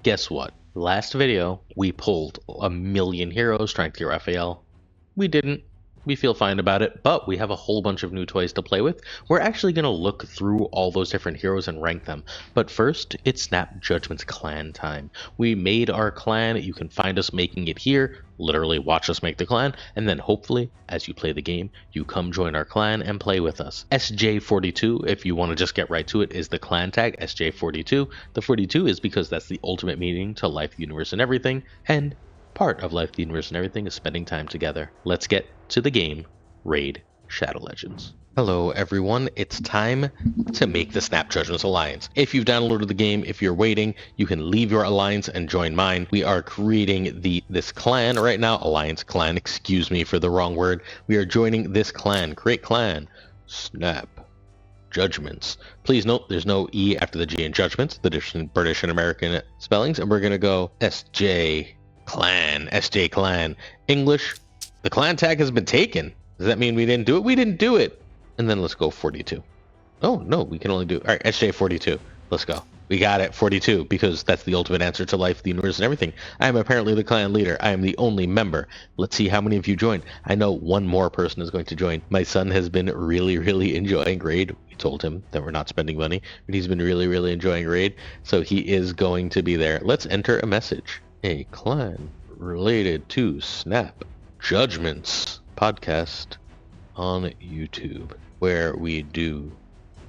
Guess what? Last video, we pulled a million heroes trying to clear FAL. We didn't. We feel fine about it, but we have a whole bunch of new toys to play with. We're actually going to look through all those different heroes and rank them. But first, it's Snap Judgment's clan time. We made our clan. You can find us making it here. Literally watch us make the clan, and then hopefully, as you play the game, you come join our clan and play with us. SJ42, if you want to just get right to it, is the clan tag, SJ42. The 42 is because that's the ultimate meaning to life, universe, and everything, and part of life, the universe, and everything is spending time together. Let's get to the game, Raid Shadow Legends. Hello everyone, it's time to make the Snap Judgments Alliance. If you've downloaded the game, if you're waiting, you can leave your alliance and join mine. We are creating this clan right now, alliance clan, excuse me for the wrong word. We are joining this clan, create clan, Snap Judgments. Please note there's no E after the G in Judgments, the different British and American spellings, and we're gonna go SJ Clan, SJ Clan. English, the clan tag has been taken. Does that mean we didn't do it? We didn't do it. And then let's go 42. Oh, no, we can only do... All right, SJ 42. Let's go. We got it, 42, because that's the ultimate answer to life, the universe, and everything. I am apparently the clan leader. I am the only member. Let's see how many of you joined. I know one more person is going to join. My son has been really enjoying Raid. We told him that we're not spending money, but he's been really enjoying Raid, so he is going to be there. Let's enter a message. A clan related to Snap Judgments podcast on YouTube, where we do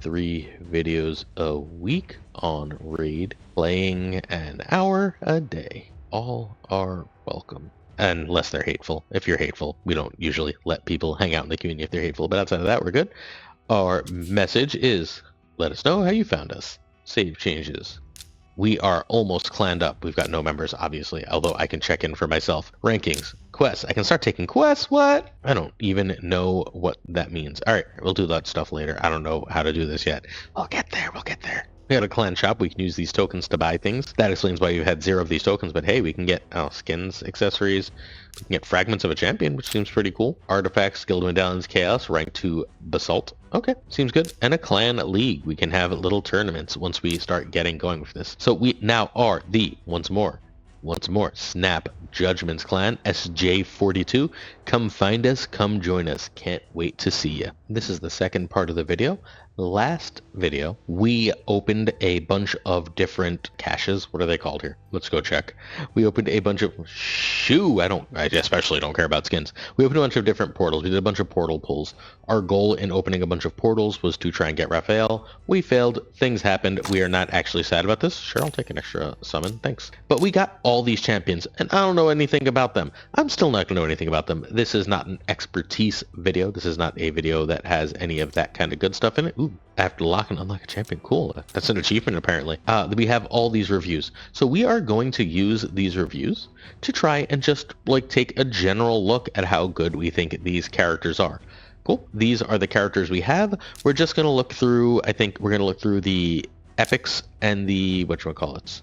3 videos a week on Raid, playing an hour a day. All are welcome, unless they're hateful. If you're hateful, we don't usually let people hang out in the community if they're hateful, but outside of that, we're good. Our message is, let us know how you found us. Save changes. We are almost clanned up. We've got no members, obviously, although I can check in for myself. Rankings, quests. I can start taking quests. What? I don't even know what that means. All right, we'll do that stuff later. I don't know how to do this yet. We'll get there. We'll get there. We got a clan shop. We can use these tokens to buy things. That explains why you've had 0 of these tokens, but hey, we can get skins, accessories. We can get fragments of a champion, which seems pretty cool. Artifacts, guild medallions, chaos, rank 2 basalt. Okay, seems good. And a clan league. We can have little tournaments once we start getting going with this. So we now are the, once more, Snap Judgments clan, SJ42. Come find us, come join us. Can't wait to see you. This is the second part of the video. Last video, we opened a bunch of different caches. What are they called here? Let's go check. We opened a bunch of... I especially don't care about skins. We opened a bunch of different portals. We did a bunch of portal pulls. Our goal in opening a bunch of portals was to try and get Raphael. We failed. Things happened. We are not actually sad about this. Sure, I'll take an extra summon. Thanks. But we got all these champions, and I don't know anything about them. I'm still not going to know anything about them. This is not an expertise video. This is not a video that has any of that kind of good stuff in it. Ooh, after lock and unlock a champion. Cool. That's an achievement, apparently. We have all these reviews. So we are going to use these reviews to try and just take a general look at how good we think these characters are. Cool. These are the characters we have. We're just going to look through, I think we're going to look through the epics and the, whatchamacallits.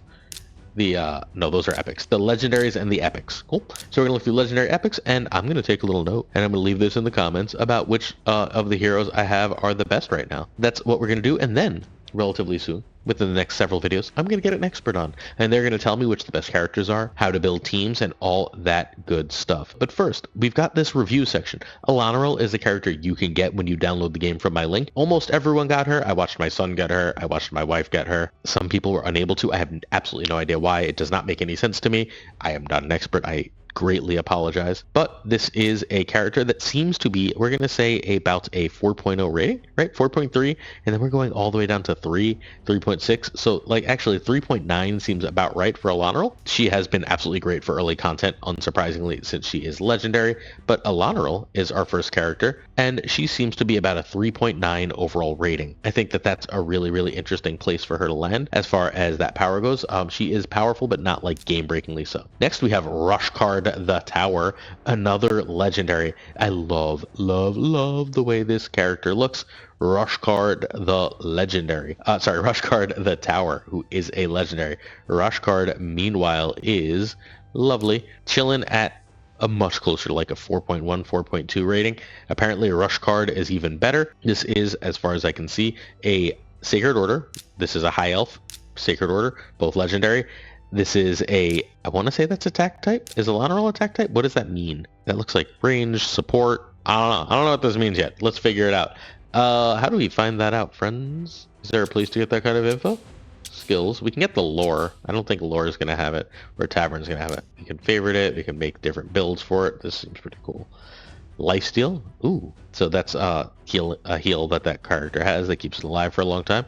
No, those are epics. The legendaries and the epics. Cool. So we're going to look through legendary epics, and I'm going to take a little note, and I'm going to leave this in the comments about which of the heroes I have are the best right now. That's what we're going to do, and then, relatively soon, within the next several videos, I'm going to get an expert on, and they're going to tell me which the best characters are, how to build teams, and all that good stuff. But first, we've got this review section. Elenaril is the character you can get when you download the game from my link. Almost everyone got her. I watched my son get her. I watched my wife get her. Some people were unable to. I have absolutely no idea why. It does not make any sense to me. I am not an expert. I greatly apologize, but this is a character that seems to be, we're going to say, about a 4.0 rating, right? 4.3, and then we're going all the way down to 3.6. So actually 3.9 seems about right for Elenaril. She has been absolutely great for early content, unsurprisingly, since she is legendary, but Elenaril is our first character, and she seems to be about a 3.9 overall rating. I think that that's a really interesting place for her to land as far as that power goes. She is powerful, but not game-breakingly so. Next, we have Rushcard the Tower, another legendary. I love the way this character looks. Rushcard the Legendary. Rushcard the Tower, who is a legendary. Rushcard, meanwhile, is lovely, chilling at a much closer to a 4.1, 4.2 rating. Apparently, Rushcard is even better. This is, as far as I can see, a Sacred Order. This is a High Elf Sacred Order, both legendary. This is a, I want to say that's attack type. Is Elenaril attack type? What does that mean? That looks like range, support. I don't know. I don't know what this means yet. Let's figure it out. How do we find that out, friends? Is there a place to get that kind of info? Skills. We can get the lore. I don't think lore is going to have it, or Tavern's going to have it. We can favorite it. We can make different builds for it. This seems pretty cool. Lifesteal. Ooh. So that's a heal that character has that keeps it alive for a long time.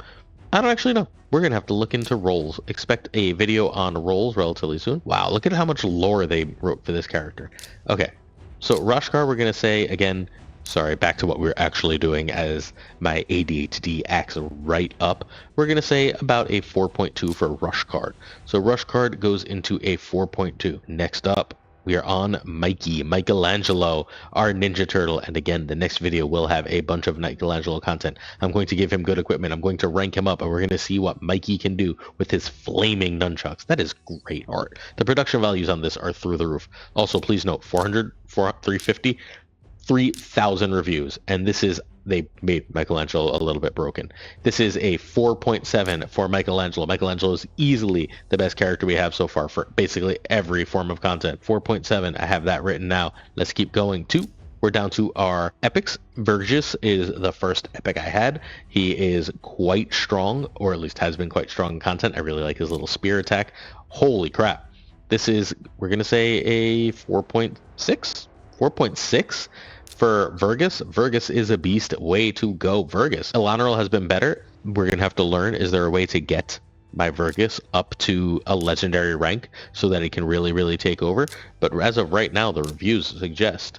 I don't actually know. We're going to have to look into roles. Expect a video on roles relatively soon. Wow, look at how much lore they wrote for this character. Okay, so Roshkar, we're going to say, again, sorry, back to what we're actually doing as my ADHD acts right up. We're going to say about a 4.2 for Rush Card. So Rush Card goes into a 4.2. Next up, we are on Michelangelo, our Ninja Turtle. And again, the next video will have a bunch of Michelangelo content. I'm going to give him good equipment. I'm going to rank him up, and we're going to see what Mikey can do with his flaming nunchucks. That is great art. The production values on this are through the roof. Also, please note, 350, 3,000 reviews. And this is, they made Michelangelo a little bit broken. This is a 4.7 for Michelangelo. Michelangelo is easily the best character we have so far for basically every form of content. 4.7, I have that written now. Let's keep going. We're down to our epics. Vergis is the first epic I had. He is quite strong, or at least has been quite strong in content. I really like his little spear attack. Holy crap. This is, we're going to say a 4.6? 4.6? For Vergis. Vergis is a beast. Way to go, Vergis. Elenaril has been better. We're going to have to learn, is there a way to get my Vergis up to a legendary rank so that it can really, really take over? But as of right now, the reviews suggest,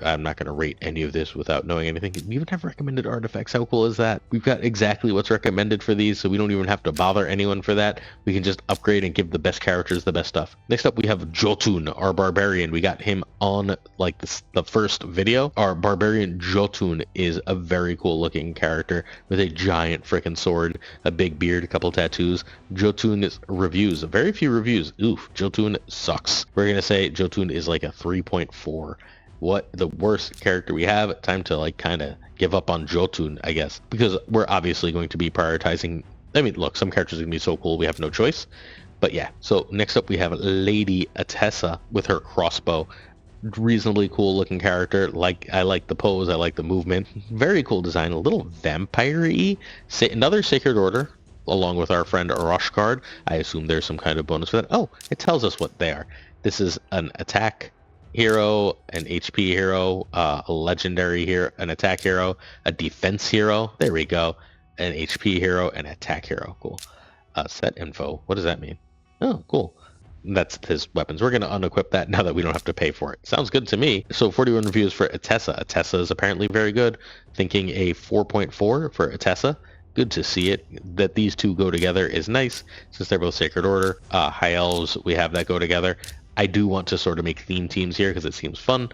I'm not going to rate any of this without knowing anything. We even have recommended artifacts. How cool is that? We've got exactly what's recommended for these, so we don't even have to bother anyone for that. We can just upgrade and give the best characters the best stuff. Next up, we have Jotun, our barbarian. We got him on like the first video. Our barbarian Jotun is a very cool looking character with a giant freaking sword, a big beard, a couple tattoos. Jotun's reviews, very few reviews. Oof, Jotun sucks. We're going to say Jotun is like a 3.4. What the worst character we have. Time to like kind of give up on Jotun, I guess, because we're obviously going to be prioritizing. I mean, look, some characters are gonna be so cool we have no choice. But yeah, so next up we have Lady Atessa with her crossbow. Reasonably cool looking character. I like the pose, I like the movement. Very cool design, a little vampire-y. Another Sacred Order along with our friend Roshkard. I assume there's some kind of bonus for that. Oh, it tells us what they are. This is an attack hero, an HP hero, a legendary hero, an attack hero, a defense hero. There we go. An HP hero, an attack hero. Cool. Set info. What does that mean? Oh, cool. That's his weapons. We're going to unequip that now that we don't have to pay for it. Sounds good to me. So 41 reviews for Atessa. Atessa is apparently very good. Thinking a 4.4 for Atessa. Good to see it. That these two go together is nice since they're both Sacred Order. High Elves, we have that go together. I do want to sort of make theme teams here because it seems fun.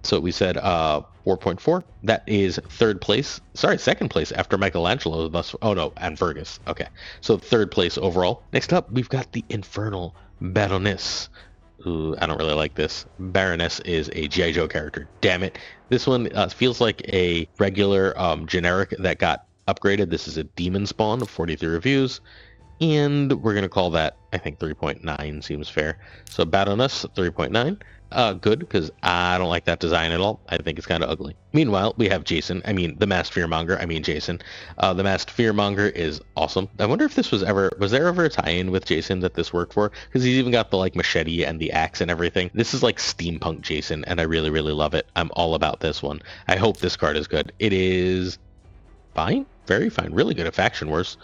So we said 4.4. That is second place after Michelangelo. Oh no, and Vergis. Okay, so third place overall. Next up, we've got the Infernal Baroness. Ooh, I don't really like this. Baroness is a G.I. Joe character. Damn it. This one feels like a regular generic that got upgraded. This is a demon spawn of 43 reviews. And we're going to call that, I think 3.9 seems fair. So Baroness, 3.9. Good, because I don't like that design at all. I think it's kind of ugly. Meanwhile, we have Jason. The Masked Fearmonger. Jason. The Masked Fearmonger is awesome. I wonder if this was there ever a tie-in with Jason that this worked for? Because he's even got the like machete and the axe and everything. This is like steampunk Jason, and I really, really love it. I'm all about this one. I hope this card is good. It is fine. Very fine. Really good at Faction Wars.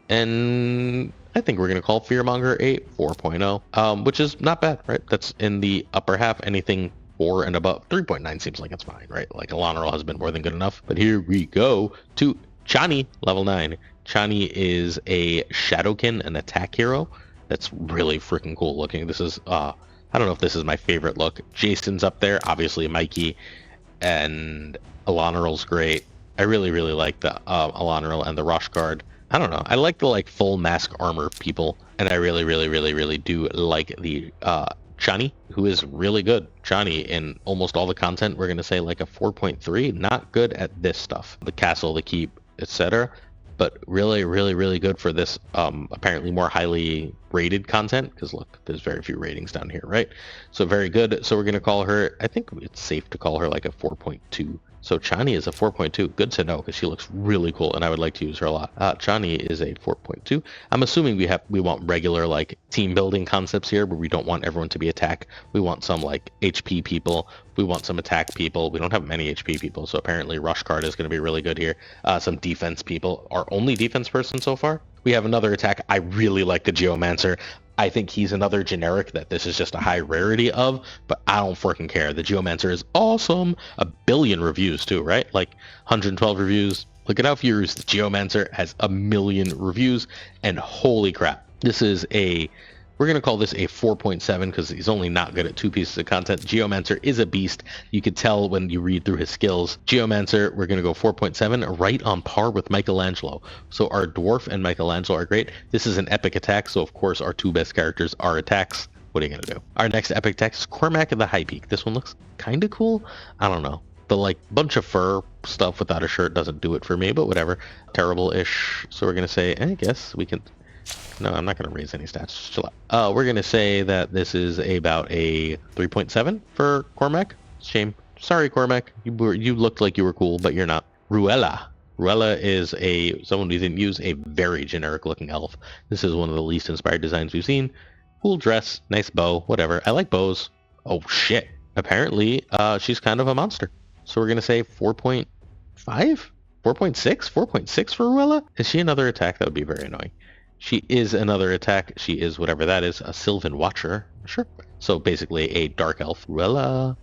And I think we're going to call Fearmonger a 4.0, which is not bad, right? That's in the upper half. Anything 4 and above. 3.9 seems like it's fine, right? Like Elenaril has been more than good enough. But here we go to Chani, level 9. Chani is a Shadowkin, an attack hero. That's really freaking cool looking. This is, I don't know if this is my favorite look. Jason's up there, obviously Mikey, and Elanaril's great. I really, really like the Elenaril and the Roshkard. I don't know. I like the like full mask armor people, and I really, really, really, really do like the Chani, who is really good. Chani in almost all the content, we're gonna say like a 4.3. Not good at this stuff, the castle, the keep, etc. but really, really, really good for this apparently more highly rated content, because look, there's very few ratings down here, right? So very good. So we're going to call her, I think it's safe to call her like a 4.2. So Chani is a 4.2. Good to know, because she looks really cool and I would like to use her a lot. Chani is a 4.2. I'm assuming we want regular like team building concepts here, where we don't want everyone to be attack. We want some like HP people. We want some attack people. We don't have many HP people, so apparently Rush Card is going to be really good here. Some defense people. Our only defense person so far. We have another attack. I really like the Geomancer. I think he's another generic that this is just a high rarity of, but I don't freaking care. The Geomancer is awesome. 1 billion reviews too, right? Like 112 reviews. Look at how few reviews. The Geomancer has 1 million reviews, and holy crap. This is we're going to call this a 4.7 because he's only not good at 2 pieces of content. Geomancer is a beast. You could tell when you read through his skills. Geomancer, we're going to go 4.7, right on par with Michelangelo. So our dwarf and Michelangelo are great. This is an epic attack, so of course our 2 best characters are attacks. What are you going to do? Our next epic attack is Cormac the High Peak. This one looks kind of cool. I don't know. The like bunch of fur stuff without a shirt doesn't do it for me, but whatever. Terrible-ish. So we're going to say, I guess we can... No, I'm not going to raise any stats. Just chill out. We're going to say that this is about a 3.7 for Cormac. Shame. Sorry, Cormac. You looked like you were cool, but you're not. Ruella. Ruella is someone we didn't use, a very generic looking elf. This is one of the least inspired designs we've seen. Cool dress, nice bow, whatever. I like bows. Oh shit. Apparently, she's kind of a monster. So we're going to say 4.5? 4.6? 4.6 for Ruella? Is she another attack? That would be very annoying. She is another attack. She is whatever that is. A Sylvan Watcher. Sure. So basically a dark elf. Ruella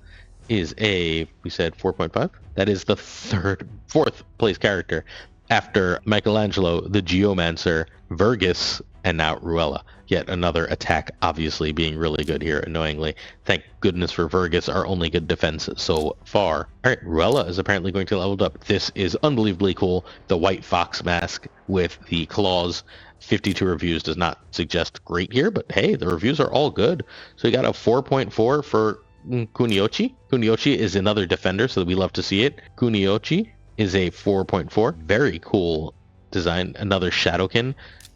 is we said 4.5. That is the fourth place character after Michelangelo, the Geomancer, Vergus, and now Ruella. Yet another attack, obviously being really good here, annoyingly. Thank goodness for Vergus, our only good defense so far. Alright, Ruella is apparently going to level up. This is unbelievably cool. The white fox mask with the claws. 52 reviews does not suggest great here, but hey, the reviews are all good. So we got a 4.4 for Kuniochi. Kuniochi is another defender, so we love to see it. Kuniochi is a 4.4. Very cool design. Another Shadowkin.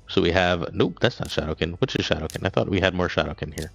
So we have, nope, that's not Shadowkin. Which is Shadowkin? I thought we had more Shadowkin here.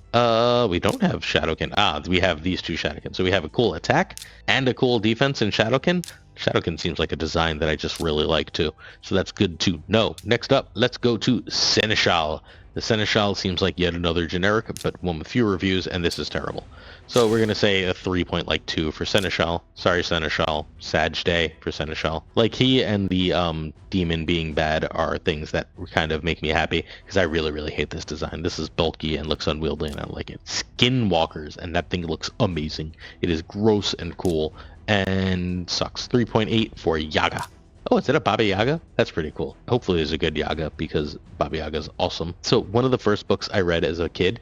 We don't have Shadowkin. We have these 2 Shadowkin. So we have a cool attack and a cool defense in Shadowkin. Shadowkin seems like a design that I just really like too. So that's good to know. Next up, let's go to Seneschal. The Seneschal seems like yet another generic, but one with few reviews, and this is terrible. So we're going to say a 3.2 for Seneschal. Sorry, Seneschal. Sag day for Seneschal. Like, he and the demon being bad are things that kind of make me happy, because I really, really hate this design. This is bulky and looks unwieldy, and I don't like it. Skinwalkers, and that thing looks amazing. It is gross and cool, and sucks. 3.8 for Yaga. Oh, is it a Baba Yaga? That's pretty cool. Hopefully there's a good Yaga, because Baba Yaga is awesome. So one of the first books I read as a kid,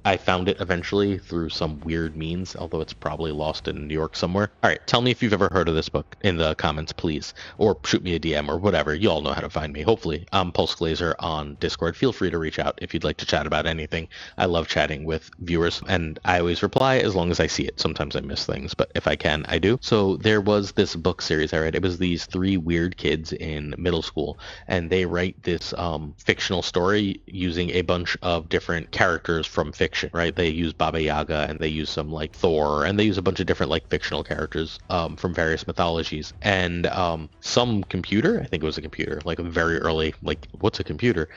I found it eventually through some weird means, although it's probably lost in New York somewhere. All right, tell me if you've ever heard of this book in the comments, please. Or shoot me a DM or whatever. You all know how to find me, hopefully. I'm SnapJudgeGlazer on Discord. Feel free to reach out if you'd like to chat about anything. I love chatting with viewers, and I always reply as long as I see it. Sometimes I miss things, but if I can, I do. So there was this book series I read. It was these 3 weird kids in middle school, and they write this fictional story using a bunch of different characters from fiction, right? They use Baba Yaga, and they use some like Thor, and they use a bunch of different like fictional characters from various mythologies. And some computer, I think it was a computer, like a very early, like, what's a computer?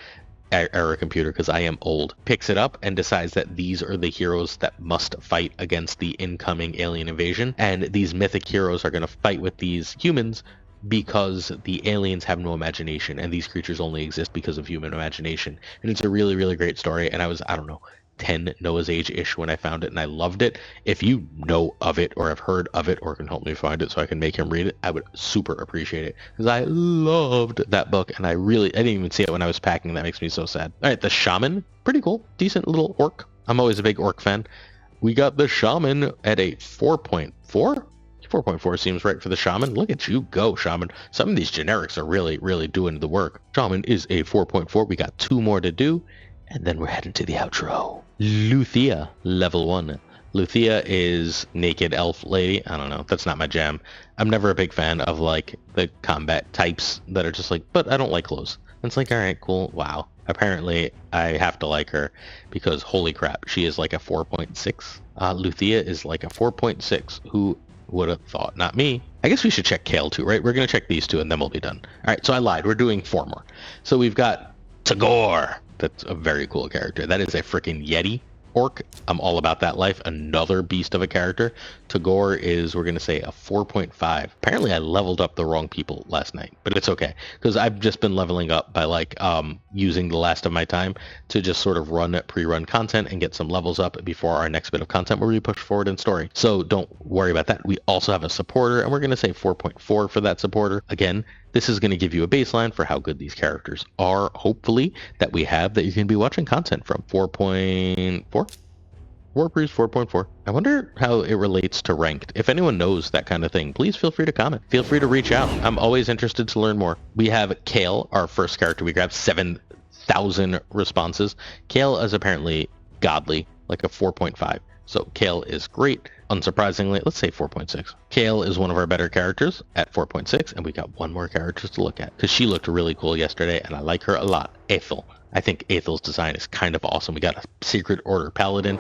Era computer, because I am old, picks it up and decides that these are the heroes that must fight against the incoming alien invasion, and these mythic heroes are going to fight with these humans because the aliens have no imagination, and these creatures only exist because of human imagination. And it's a really, really great story, and I was, I don't know, 10 Noah's Age-ish when I found it, and I loved it. If you know of it or have heard of it or can help me find it so I can make him read it, I would super appreciate it, because I loved that book, and I didn't even see it when I was packing. That makes me so sad. All right, the Shaman, pretty cool, decent little orc. I'm always a big orc fan. We got the Shaman at a 4.4. 4.4 seems right for the Shaman. Look at you go, Shaman. Some of these generics are really, really doing the work. Shaman is a 4.4. We got 2 more to do, and then we're heading to the outro. Luthia, level 1. Luthia is naked elf lady. I don't know. That's not my jam. I'm never a big fan of like the combat types that are just like, but I don't like clothes. And it's like, all right, cool. Wow. Apparently, I have to like her because holy crap, she is like a 4.6. Luthia is like a 4.6. Who would have thought? Not me. I guess we should check Kale too, right? We're going to check these two and then we'll be done. All right, so I lied. We're doing 4 more. So we've got Tagore. That's a very cool character. That is a freaking Yeti orc. I'm all about that life. Another beast of a character. Tagore is, we're going to say, a 4.5. Apparently I leveled up the wrong people last night, but it's okay because I've just been leveling up by like using the last of my time to just sort of run pre-run content and get some levels up before our next bit of content where we push forward in story. So don't worry about that. We also have a supporter and we're going to say 4.4 for that supporter. Again, this is going to give you a baseline for how good these characters are, hopefully, that we have that you can be watching content from. 4.4? Warpriest 4.4. I wonder how it relates to ranked. If anyone knows that kind of thing, please feel free to comment. Feel free to reach out. I'm always interested to learn more. We have Kale, our first character. We grabbed 7,000 responses. Kale is apparently godly, like a 4.5. So Kale is great. Unsurprisingly, let's say 4.6. Kale is one of our better characters at 4.6, and we got one more character to look at because she looked really cool yesterday, and I like her a lot. Ethel. I think Ethel's design is kind of awesome. We got a Secret Order Paladin.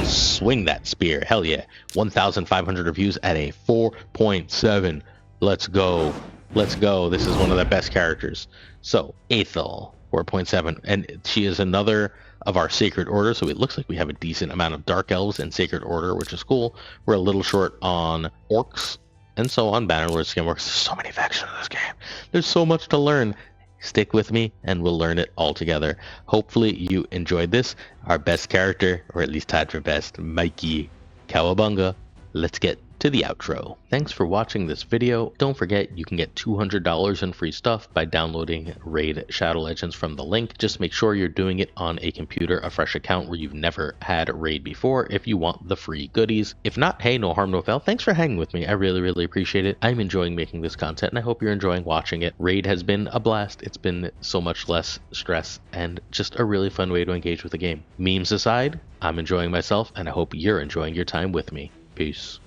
Swing that spear. Hell yeah. 1,500 reviews at a 4.7. Let's go. Let's go. This is one of the best characters. So, Ethel, 4.7. And she is another of our Sacred Order, so it looks like we have a decent amount of Dark Elves in Sacred Order, which is cool. We're a little short on Orcs, and so on Bannerlord Skinworks. There's so many factions in this game. There's so much to learn. Stick with me, and we'll learn it all together. Hopefully you enjoyed this. Our best character, or at least tied for best, Mikey. Cowabunga. Let's get to the outro. Thanks for watching this video. Don't forget you can get $200 in free stuff by downloading Raid Shadow Legends from the link. Just make sure you're doing it on a computer, a fresh account where you've never had Raid before if you want the free goodies. If not, hey, no harm, no foul. Thanks for hanging with me. I really appreciate it. I'm enjoying making this content and I hope you're enjoying watching it. Raid has been a blast. It's been so much less stress and just a really fun way to engage with the game. Memes aside, I'm enjoying myself and I hope you're enjoying your time with me. Peace.